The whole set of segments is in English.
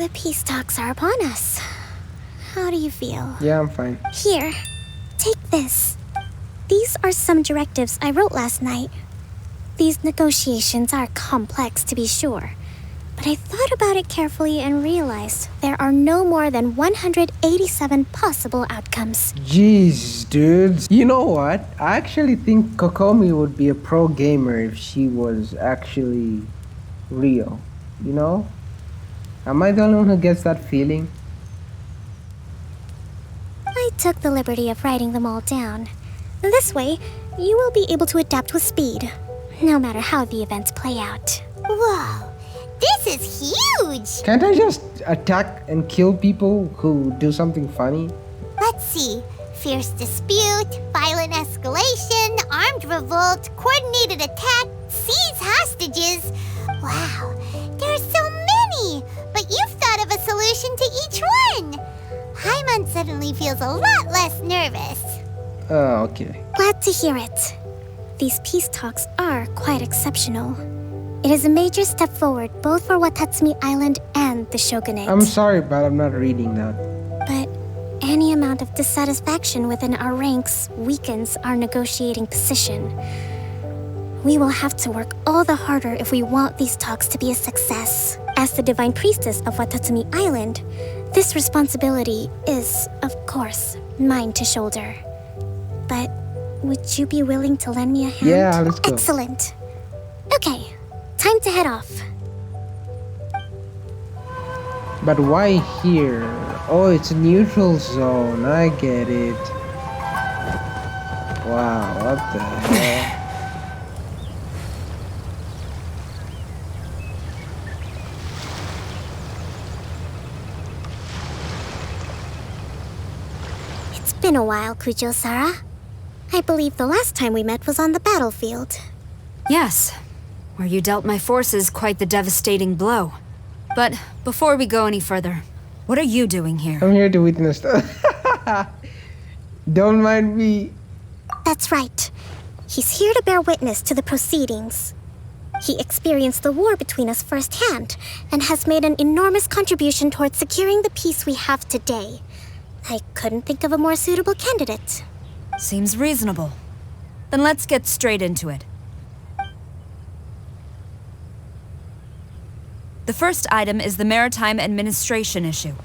The peace talks are upon us. How do you feel? Yeah, I'm fine. Here, take this. These are some directives I wrote last night. These negotiations are complex, to be sure, but I thought about it carefully and realized there are no more than 187 possible outcomes. Jeez, dudes. You know what? I actually think Kokomi would be a pro gamer if she was actually real. You know? Am I the only one who gets that feeling? I took the liberty of writing them all down. This way, you will be able to adapt with speed, no matter how the events play out. Whoa, this is huge! Can't I just attack and kill people who do something funny? Let's see. Fierce dispute, violent escalation, armed revolt, coordinated attack, seize hostages. Wow, there are so many! But you've thought of a solution to each one! Hyman suddenly feels a lot less nervous. Oh, okay. Glad to hear it. These peace talks are quite exceptional. It is a major step forward both for Watatsumi Island and the Shogunate. I'm sorry, but I'm not reading that. But any amount of dissatisfaction within our ranks weakens our negotiating position. We will have to work all the harder if we want these talks to be a success. As the Divine Priestess of Watatsumi Island, this responsibility is, of course, mine to shoulder. But would you be willing to lend me a hand? Yeah, let's go. Excellent. Okay, time to head off. But why here? Oh, it's a neutral zone. I get it. Wow, what the hell? It's been a while, Kujo-Sara. I believe the last time we met was on the battlefield. Yes, where you dealt my forces quite the devastating blow. But before we go any further, what are you doing here? I'm here to witness Don't mind me. That's right. He's here to bear witness to the proceedings. He experienced the war between us firsthand and has made an enormous contribution towards securing the peace we have today. I couldn't think of a more suitable candidate. Seems reasonable. Then let's get straight into it. The first item is the maritime administration issue.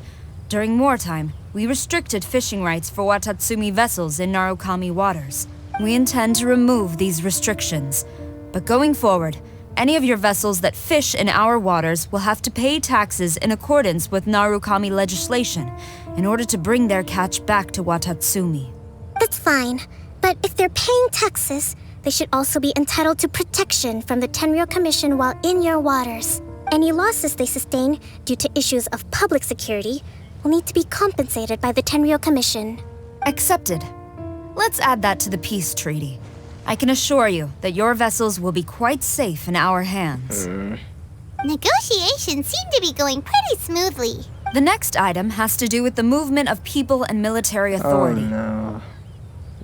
During wartime, we restricted fishing rights for Watatsumi vessels in Narukami waters. We intend to remove these restrictions, but going forward, any of your vessels that fish in our waters will have to pay taxes in accordance with Narukami legislation in order to bring their catch back to Watatsumi. That's fine, but if they're paying taxes, they should also be entitled to protection from the Tenryou Commission while in your waters. Any losses they sustain due to issues of public security will need to be compensated by the Tenryou Commission. Accepted. Let's add that to the peace treaty. I can assure you that your vessels will be quite safe in our hands. Negotiations seem to be going pretty smoothly. The next item has to do with the movement of people and military authority. Oh no.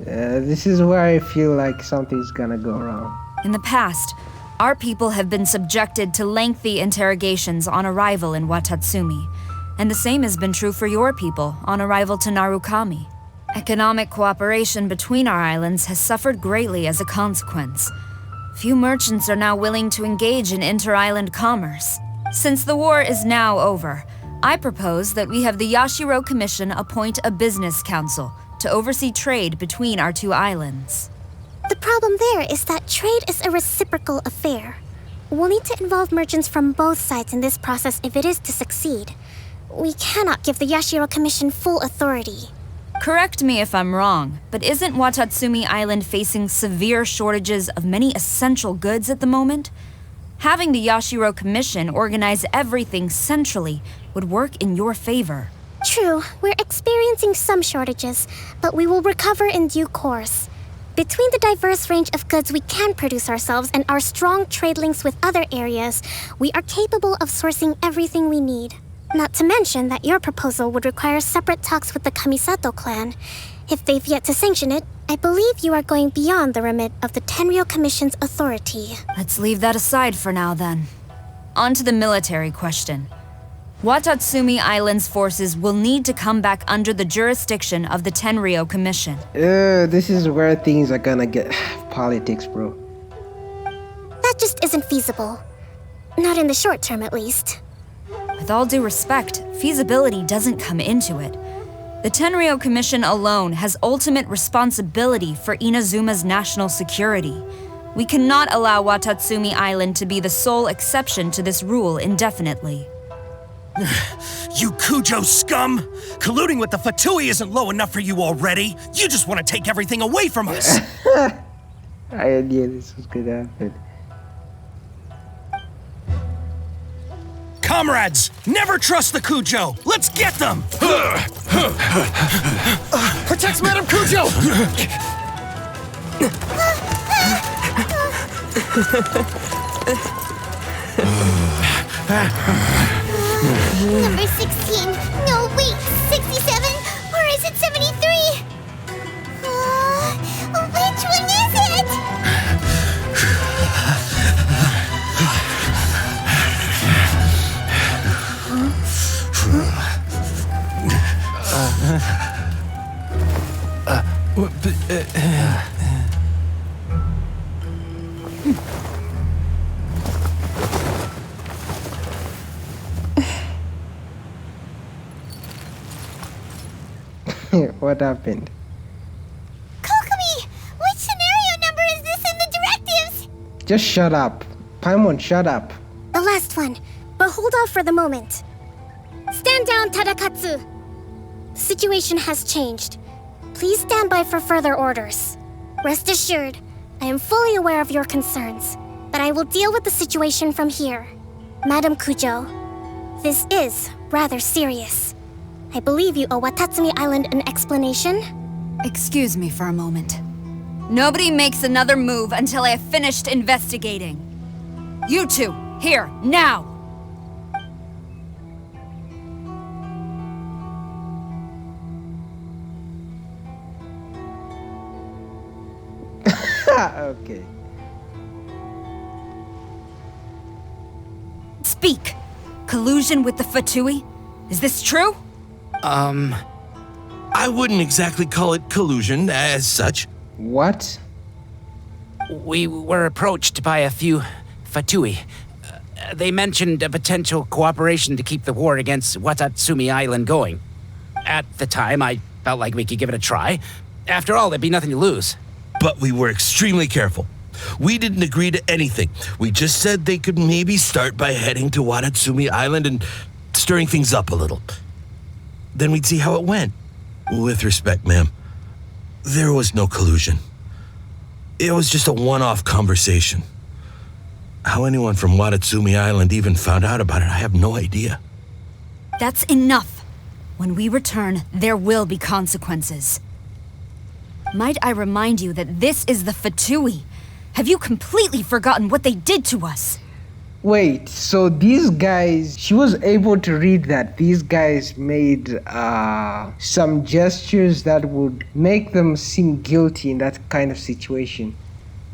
This is where I feel like something's gonna go wrong. In the past, our people have been subjected to lengthy interrogations on arrival in Watatsumi, and the same has been true for your people on arrival to Narukami. Economic cooperation between our islands has suffered greatly as a consequence. Few merchants are now willing to engage in inter-island commerce. Since the war is now over, I propose that we have the Yashiro Commission appoint a business council to oversee trade between our two islands. The problem there is that trade is a reciprocal affair. We'll need to involve merchants from both sides in this process if it is to succeed. We cannot give the Yashiro Commission full authority. Correct me if I'm wrong, but isn't Watatsumi Island facing severe shortages of many essential goods at the moment? Having the Yashiro Commission organize everything centrally would work in your favor. True, we're experiencing some shortages, but we will recover in due course. Between the diverse range of goods we can produce ourselves and our strong trade links with other areas, we are capable of sourcing everything we need. Not to mention that your proposal would require separate talks with the Kamisato clan. If they've yet to sanction it, I believe you are going beyond the remit of the Tenryou Commission's authority. Let's leave that aside for now then. On to the military question. Watatsumi Island's forces will need to come back under the jurisdiction of the Tenryou Commission. This is where things are gonna get politics, bro. That just isn't feasible. Not in the short term, at least. With all due respect, feasibility doesn't come into it. The Tenryou Commission alone has ultimate responsibility for Inazuma's national security. We cannot allow Watatsumi Island to be the sole exception to this rule indefinitely. You Kujo scum! Colluding with the Fatui isn't low enough for you already! You just want to take everything away from us! I knew this was gonna happen. Comrades, never trust the Kujo! Let's get them! Protect Madame Kujo! Number 16. No, wait, 67? Or is it 73? Which one is it? What happened? Kokomi! Which scenario number is this in the directives? Just shut up. Paimon, shut up. The last one, but hold off for the moment. Stand down, Tadakatsu. The situation has changed. Please stand by for further orders. Rest assured, I am fully aware of your concerns, but I will deal with the situation from here. Madam Kujo, this is rather serious. I believe you owe Watatsumi Island an explanation. Excuse me for a moment. Nobody makes another move until I have finished investigating. You two, here, now! Okay. Speak! Collusion with the Fatui? Is this true? I wouldn't exactly call it collusion as such. What? We were approached by a few Fatui. They mentioned a potential cooperation to keep the war against Watatsumi Island going. At the time, I felt like we could give it a try. After all, there'd be nothing to lose. But we were extremely careful. We didn't agree to anything. We just said they could maybe start by heading to Watatsumi Island and stirring things up a little. Then we'd see how it went. With respect, ma'am, there was no collusion. It was just a one-off conversation. How anyone from Watatsumi Island even found out about it, I have no idea. That's enough. When we return, there will be consequences. Might I remind you that this is the Fatui? Have you completely forgotten what they did to us? Wait, so these guys, she was able to read that these guys made some gestures that would make them seem guilty in that kind of situation.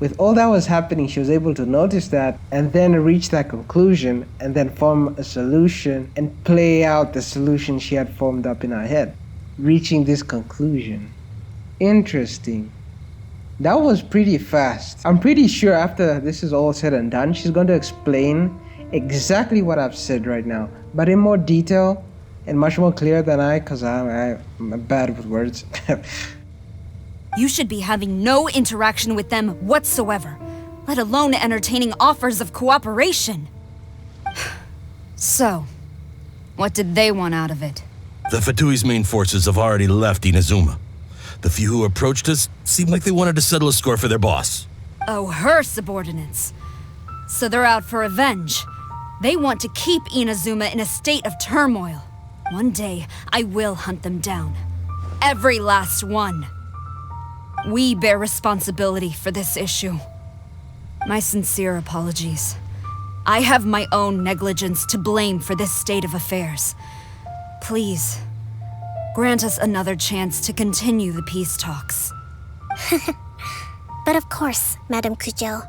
With all that was happening, she was able to notice that and then reach that conclusion and then form a solution and play out the solution she had formed up in her head, reaching this conclusion. Interesting. That was pretty fast. I'm pretty sure after this is all said and done, she's going to explain exactly what I've said right now, but in more detail and much more clear than because I'm bad with words. You should be having no interaction with them whatsoever, let alone entertaining offers of cooperation. So, what did they want out of it? The Fatui's main forces have already left Inazuma. The few who approached us seemed like they wanted to settle a score for their boss. Oh, her subordinates. So they're out for revenge. They want to keep Inazuma in a state of turmoil. One day, I will hunt them down. Every last one. We bear responsibility for this issue. My sincere apologies. I have my own negligence to blame for this state of affairs. Please, grant us another chance to continue the peace talks. But of course, Madam Kujo,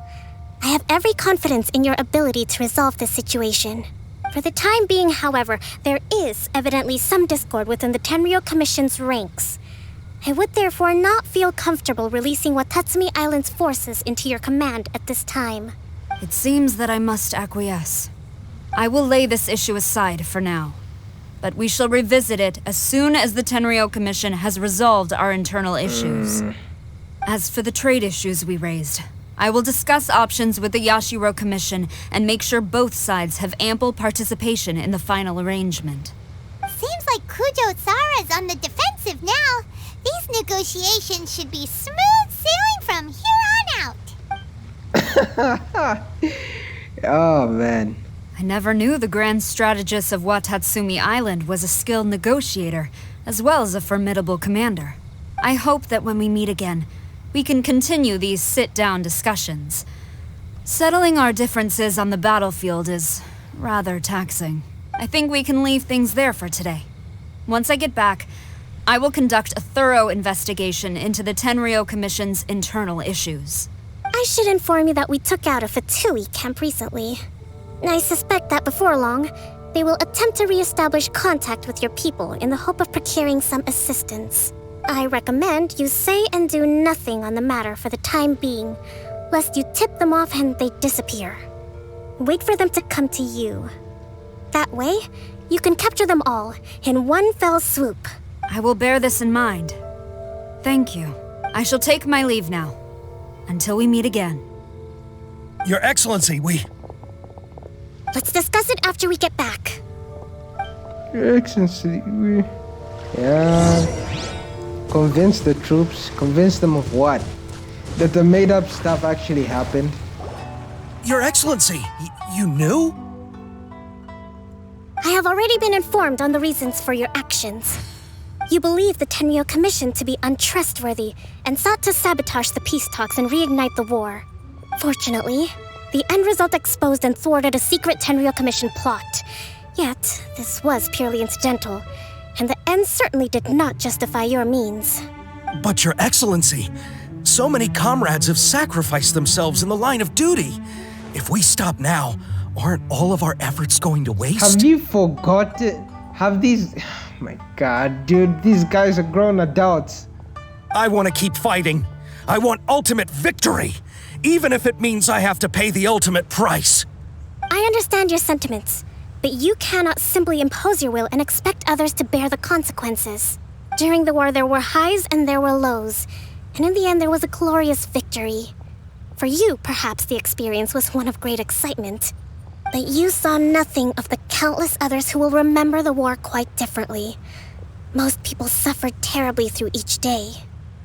I have every confidence in your ability to resolve this situation. For the time being, however, there is evidently some discord within the Tenryou Commission's ranks. I would therefore not feel comfortable releasing Watatsumi Island's forces into your command at this time. It seems that I must acquiesce. I will lay this issue aside for now. But we shall revisit it as soon as the Tenryou Commission has resolved our internal issues. As for the trade issues we raised, I will discuss options with the Yashiro Commission and make sure both sides have ample participation in the final arrangement. Seems like Kujo-sara's on the defensive now. These negotiations should be smooth sailing from here on out. Oh, man. I never knew the Grand Strategist of Watatsumi Island was a skilled negotiator, as well as a formidable commander. I hope that when we meet again, we can continue these sit-down discussions. Settling our differences on the battlefield is rather taxing. I think we can leave things there for today. Once I get back, I will conduct a thorough investigation into the Tenryou Commission's internal issues. I should inform you that we took out a Fatui camp recently. I suspect that before long, they will attempt to re-establish contact with your people in the hope of procuring some assistance. I recommend you say and do nothing on the matter for the time being, lest you tip them off and they disappear. Wait for them to come to you. That way, you can capture them all in one fell swoop. I will bear this in mind. Thank you. I shall take my leave now. Until we meet again. Your Excellency, Let's discuss it after we get back. Your Excellency, Yeah. Convince the troops. Convince them of what? That the made-up stuff actually happened? Your Excellency, you knew? I have already been informed on the reasons for your actions. You believe the Tenryou Commission to be untrustworthy and sought to sabotage the peace talks and reignite the war. Fortunately, the end result exposed and thwarted a secret Tenryou Commission plot. Yet, this was purely incidental, and the end certainly did not justify your means. But Your Excellency, so many comrades have sacrificed themselves in the line of duty. If we stop now, aren't all of our efforts going to waste? Have you forgotten? Have these... Oh my god, dude, these guys are grown adults. I want to keep fighting. I want ultimate victory, even if it means I have to pay the ultimate price. I understand your sentiments, but you cannot simply impose your will and expect others to bear the consequences. During the war, there were highs and there were lows, and in the end, there was a glorious victory. For you, perhaps the experience was one of great excitement, but you saw nothing of the countless others who will remember the war quite differently. Most people suffered terribly through each day.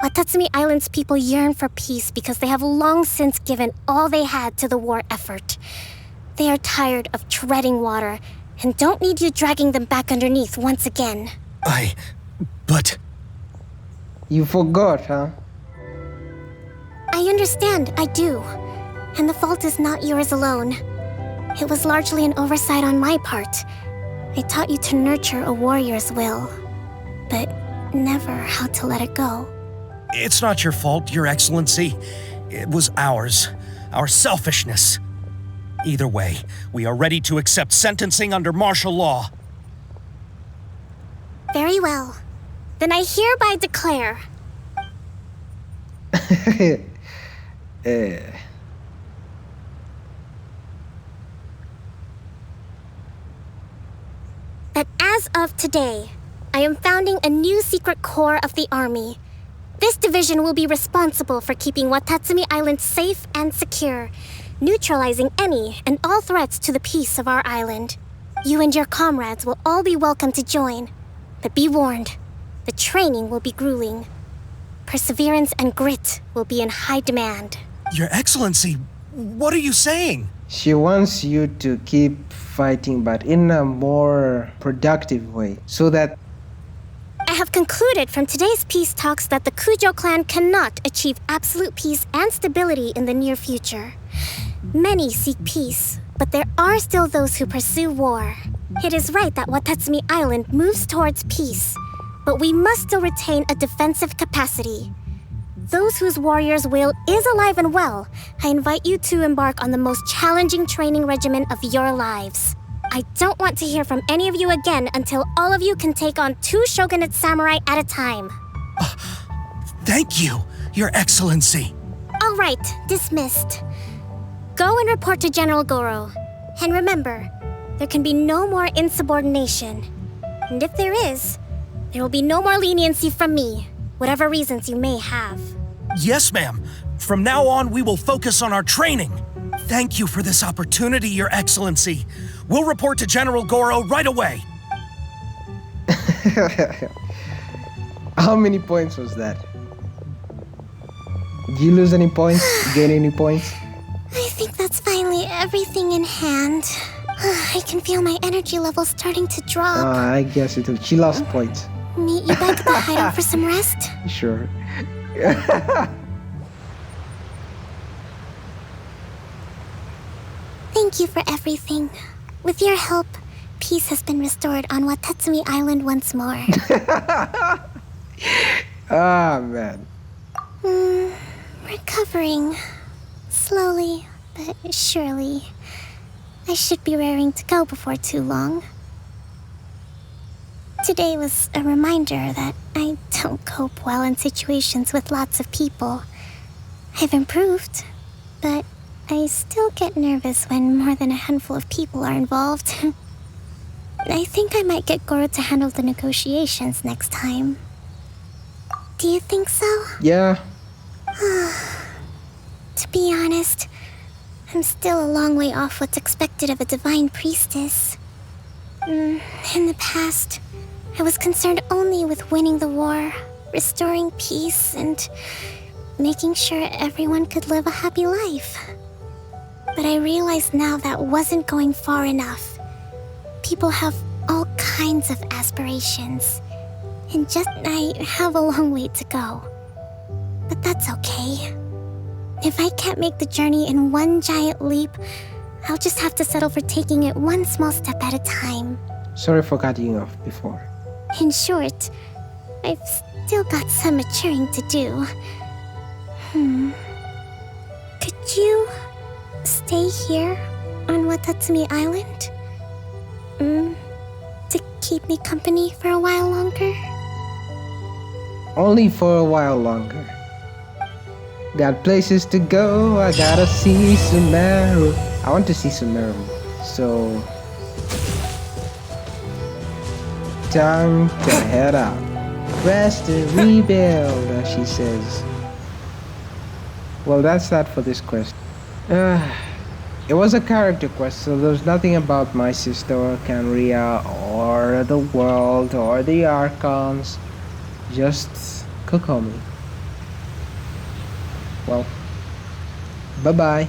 Watatsumi Island's people yearn for peace because they have long since given all they had to the war effort. They are tired of treading water and don't need you dragging them back underneath once again. But... You forgot, huh? I understand, I do. And the fault is not yours alone. It was largely an oversight on my part. I taught you to nurture a warrior's will, but never how to let it go. It's not your fault, Your Excellency. It was ours. Our selfishness. Either way, we are ready to accept sentencing under martial law. Very well. Then I hereby declare... that as of today, I am founding a new secret corps of the army. This division will be responsible for keeping Watatsumi Island safe and secure, neutralizing any and all threats to the peace of our island. You and your comrades will all be welcome to join, but be warned, the training will be grueling. Perseverance and grit will be in high demand. Your Excellency, what are you saying? She wants you to keep fighting, but in a more productive way, so that... I have concluded from today's peace talks that the Kujo clan cannot achieve absolute peace and stability in the near future. Many seek peace, but there are still those who pursue war. It is right that Watatsumi Island moves towards peace, but we must still retain a defensive capacity. Those whose warrior's will is alive and well, I invite you to embark on the most challenging training regimen of your lives. I don't want to hear from any of you again until all of you can take on 2 shogunate samurai at a time. Thank you, Your Excellency. All right, dismissed. Go and report to General Goro. And remember, there can be no more insubordination. And if there is, there will be no more leniency from me, whatever reasons you may have. Yes, ma'am. From now on, we will focus on our training. Thank you for this opportunity, Your Excellency. We'll report to General Goro right away. How many points was that? Did you lose any points? Gain any points? I think that's finally everything in hand. I can feel my energy levels starting to drop. I guess it was. She lost points. Meet you back at the hideout for some rest? Sure. Thank you for everything. With your help, peace has been restored on Watatsumi Island once more. Ah, man. Recovering. Slowly, but surely. I should be raring to go before too long. Today was a reminder that I don't cope well in situations with lots of people. I've improved, but I still get nervous when more than a handful of people are involved. I think I might get Goro to handle the negotiations next time. Do you think so? Yeah. To be honest, I'm still a long way off what's expected of a divine priestess. In the past, I was concerned only with winning the war, restoring peace, and making sure everyone could live a happy life. But I realize now that wasn't going far enough. People have all kinds of aspirations, and just I have a long way to go. But that's okay. If I can't make the journey in one giant leap, I'll just have to settle for taking it one small step at a time. Sorry for cutting you off before. In short, I've still got some maturing to do. Could you stay here on Watatsumi Island? To keep me company for a while longer? Only for a while longer. Got places to go, I gotta see Sumeru. I want to see Sumeru, so... time to head out. Rest and rebuild, as she says. Well, that's that for this quest. It was a character quest, so there's nothing about my sister or Canria or the world or the Archons. Just Kokomi. Well, bye-bye.